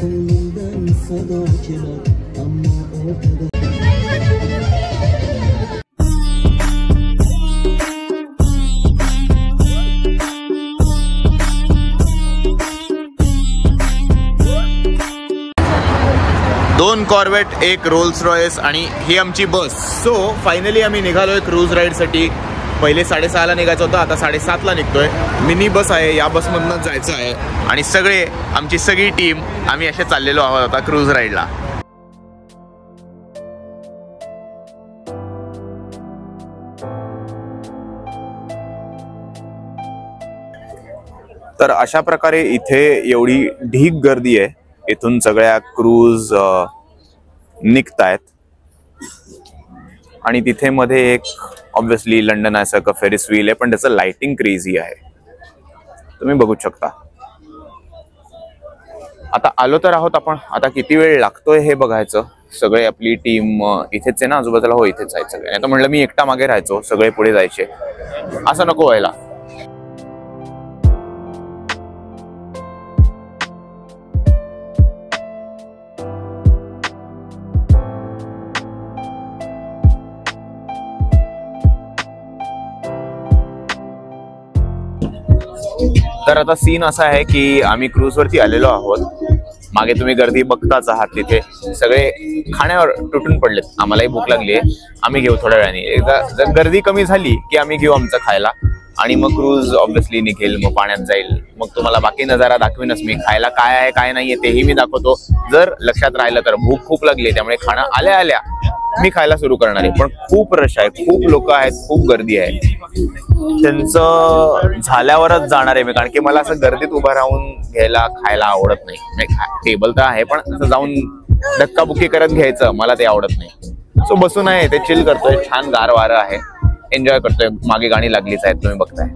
दोन कॉर्वेट, एक Rolls Royce आणि ही आमची बस. सो फायनली आम्ही निघालोय क्रूज राईडसाठी. पहिले 6:30ला निघायचं होतं, आता 7:30ला निघतोय. मिनी बस आहे, या बसमधूनच जायचं आहे आणि सगळे आमची सगळी टीम आम्ही असे चाललेलो आहोत आता क्रूज राईडला. तर अशा प्रकारे इथे एवढी ढीग गर्दी आहे. इथून सगळ्या क्रूज निघतायत आणि तिथे मध्ये एक ऑब्विसली लंडन आयसारखं फेरिस व्हील आहे, पण त्याचं लाइटिंग क्रेझी आहे, तुम्ही बघू शकता. आता आलो तर आहोत आपण. आता किती वेळ लागतोय हे बघायचं. सगळे आपली टीम इथेच आहे ना आजूबाजूला. हो, इथेच आहे सगळे. आता म्हणलं मी एकटा मागे राहायचो, सगळे पुढे जायचे, असं नको व्हायला. तर आता सीन असा आहे की आम्ही क्रूज वरती आलेलो आहोत. मागे तुम्ही गर्दी बघताच आहात. तिथे सगळे खाण्यावर तुटून पडलेत. आम्हालाही भूक लागली आहे, आम्ही घेऊ थोड्या वेळाने. एकदा जर गर्दी कमी झाली की आम्ही घेऊ आमचं खायला आणि मग क्रूज ऑब्विसली निघेल, मग पाण्यात जाईल. मग तुम्हाला बाकी नजारा दाखवीनच मी. खायला काय आहे काय नाहीये तेही मी दाखवतो. जर लक्षात राहिलं तर भूक खूप लागली, त्यामुळे खाणं आल्या आल्या मी खायला सुरू करणार आहे. पण खूप रश आहे, खूप लोक आहेत, खूप गर्दी आहे. त्यांचं झाल्यावरच जाणार आहे मी, कारण की मला असं गर्दीत उभं राहून घ्यायला खायला आवडत नाही. टेबल तर आहे, पण असं जाऊन धक्काबुक्की करत घ्यायचं मला ते आवडत नाही. सो बसून आहे ते चिल करतोय. छान गार वारं आहे, एन्जॉय करतोय. मागे गाणी लागलीच आहेत, तुम्ही बघताय.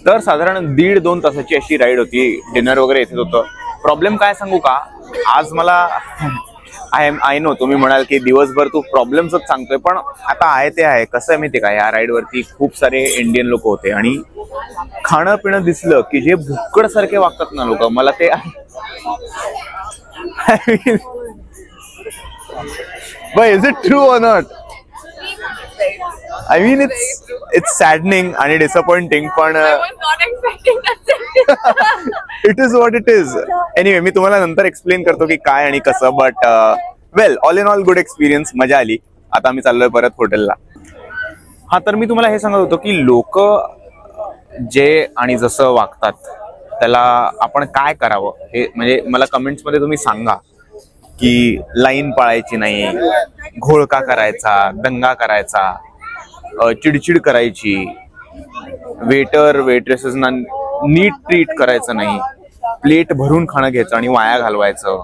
तर साधारण 1.5-2 तासाची अशी राईड होती. डिनर वगैरे इथेच होतं. प्रॉब्लेम काय सांगू का, आज मला आय नो तुम्ही म्हणाल की दिवसभर तू प्रॉब्लेम्सच सांगतोय, पण आता आहे ते आहे. कसं आहे माहिती का, या राईड वरती खूप सारे इंडियन लोक होते आणि खाणं पिणं दिसलं की जे भुक्कड सारखे वागतात ना लोक, मला ते But is it true or not? I mean, it's saddening and disappointing, but I was not expecting that. it is what it is. Anyway, मी तुम्हाला नंतर एक्सप्लेन करतो की काय आणि कसं. But well, all in all good experience, मजा आली. आता आम्ही चाललोय परत हॉटेलला. हा, तर मी तुम्हाला हे सांगत होतो की लोक जे आणि जसं वागतात त्याला आपण काय करावं, हे म्हणजे मला कमेंट्स मध्ये तुम्ही सांगा की लाईन पाळायची नाही, घोळका करायचा, दंगा करायचा, चिडचिड करायची, वेटर वेट्रेसेसना नीट ट्रीट करायचं नाही, प्लेट भरून खाणं घ्यायचं आणि वाया घालवायचं,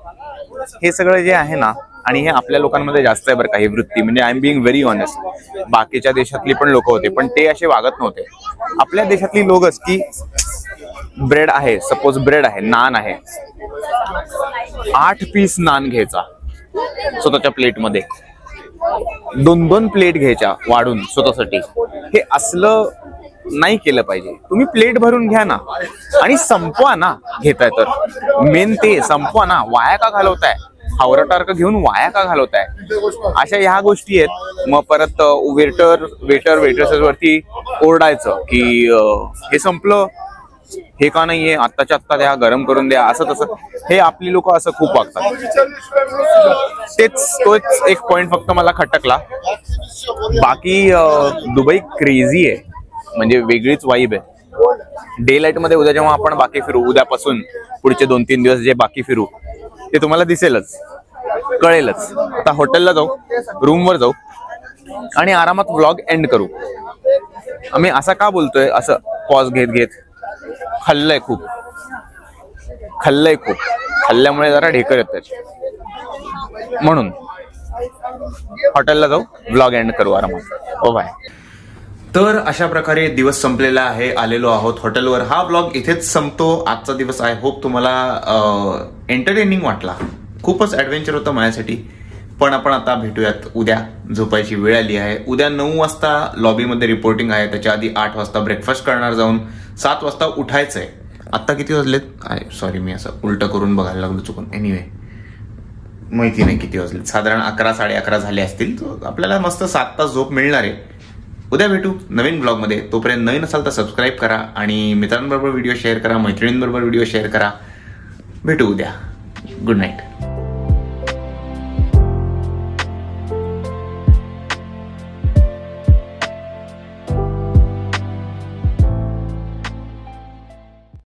हे सगळं जे आहे ना, आणि हे आपल्या लोकांमध्ये जास्त आहे बरं का ही वृत्ती. म्हणजे I am being very honest. बाकीच्या देशातली पण लोक होते पण ते असे वागत नव्हते. आपल्या देशातली लोकच की ब्रेड आहे, सपोज ब्रेड आहे, नान आहे, 8 पीस नान घ्यायचा स्वतःच्या प्लेटमध्ये, 2-2 प्लेट घ्यायच्या वाढून स्वतःसाठी. हे असलं नाही केलं पाहिजे. तुम्ही प्लेट भरून घ्या ना आणि संपवा ना, घेताय तर मेन ते संपवा ना. वाया का घालवताय? हावरटारक घेऊन वाया का घालवताय? अशा ह्या गोष्टी आहेत. मग परत वेटर वेट्रेसेस वरती ओरडायचं की हे संपलं, हे का नाहीये, आत्ताच्या आत्ता द्या, गरम करून द्या, असं तसं. हे आपली लोक असं खूप वागतात. तोच एक पॉइंट फक्त मला खटकला. बाकी दुबई क्रेझी आहे, म्हणजे वेगळीच वाईब आहे. डे लाईट मध्ये उद्या जेव्हा आपण बाकी फिरू, उद्यापासून पुढचे 2-3 दिवस जे बाकी फिरू ते तुम्हाला दिसेलच, कळेलच. आता हॉटेलला जाऊ, रूमवर जाऊ आणि आरामात व्लॉग एंड करू. आम्ही असा का बोलतोय, असं पॉज घेत घेत? खाल्लंय खूप, खाल्ल्यामुळे जरा ढेकर येतात म्हणून. हॉटेलला जाऊ, व्लॉग एंड करू आरामात. ओ बाय. तर अशा प्रकारे दिवस संपलेला आहे. आलेलो आहोत हॉटेलवर. हा व्लॉग इथेच संपतो. आजचा दिवस आय होप तुम्हाला एंटरटेनिंग वाटला. खूपच ऍडव्हेंचर होतं माझ्यासाठी. पण आपण आता भेटूयात उद्या. झोपायची वेळ आली आहे. उद्या 9 वाजता लॉबीमध्ये रिपोर्टिंग आहे. त्याच्या आधी 8 वाजता ब्रेकफास्ट करणार जाऊन. 7 वाजता उठायचंय. आत्ता किती वाजलेत? सॉरी, मी असं उलटं करून बघायला लागलो चुकून. एनिवे माहिती नाही किती वाजलेत. साधारण 11-11:30 झाले असतील. आपल्याला मस्त 7 तास झोप मिळणार आहे. उद्या भेटू नवीन ब्लॉगमध्ये. तोपर्यंत नवीन असाल तर सबस्क्राईब करा आणि मित्रांबरोबर व्हिडिओ शेअर करा, मैत्रिणींबरोबर व्हिडिओ शेअर करा. भेटू उद्या. Good night.